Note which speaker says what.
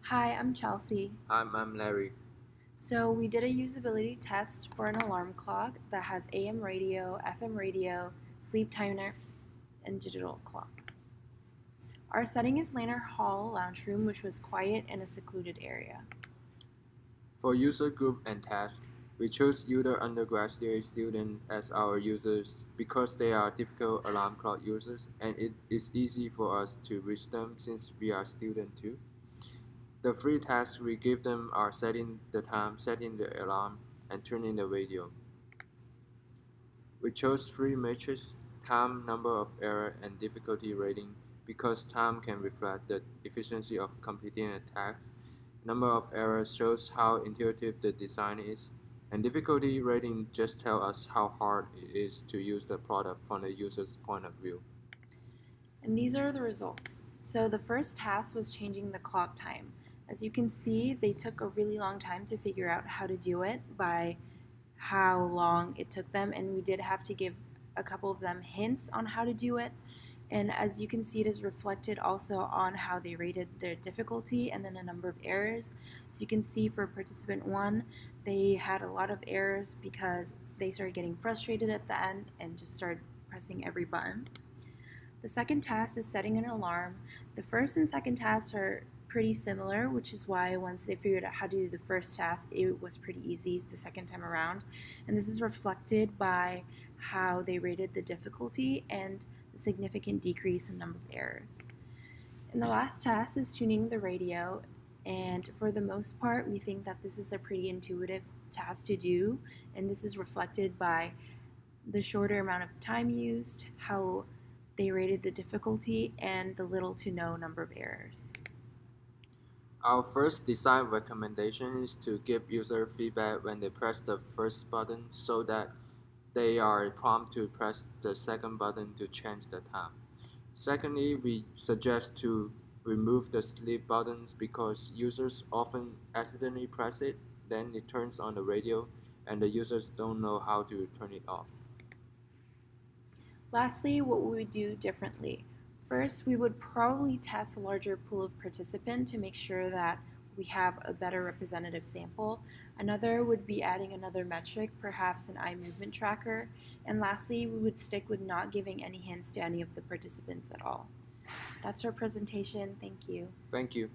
Speaker 1: Hi, I'm Chelsea.
Speaker 2: I'm Larry.
Speaker 1: So we did a usability test for an alarm clock that has AM radio, FM radio, sleep timer, and digital clock. Our setting is Lanner Hall lounge room, which was quiet and a secluded area.
Speaker 2: For user group and task, we chose either undergraduate students as our users because they are typical alarm clock users and it is easy for us to reach them since we are students too. The free tasks we give them are setting the time, setting the alarm, and turning the radio. We chose three metrics: time, number of error, and difficulty rating because time can reflect the efficiency of completing a task. Number of errors shows how intuitive the design is, and difficulty rating just tells us how hard it is to use the product from the user's point of view.
Speaker 1: And these are the results. So the first task was changing the clock time. As you can see, they took a really long time to figure out how to do it by how long it took them, and we did have to give a couple of them hints on how to do it. And as you can see, it is reflected also on how they rated their difficulty and then a number of errors. As you can see, for participant 1, they had a lot of errors because they started getting frustrated at the end and just started pressing every button. The second task is setting an alarm. The first and second tasks are pretty similar, which is why once they figured out how to do the first task, it was pretty easy the second time around. And this is reflected by how they rated the difficulty and the significant decrease in number of errors. And the last task is tuning the radio, and for the most part, we think that this is a pretty intuitive task to do, and this is reflected by the shorter amount of time used, how they rated the difficulty, and the little to no number of errors.
Speaker 2: Our first design recommendation is to give user feedback when they press the first button so that they are prompted to press the second button to change the time. Secondly, we suggest to remove the sleep buttons because users often accidentally press it, then it turns on the radio, and the users don't know how to turn it off.
Speaker 1: Lastly, what we would do differently. First, we would probably test a larger pool of participants to make sure that we have a better representative sample. Another would be adding another metric, perhaps an eye movement tracker. And lastly, we would stick with not giving any hints to any of the participants at all. That's our presentation. Thank you.
Speaker 2: Thank you.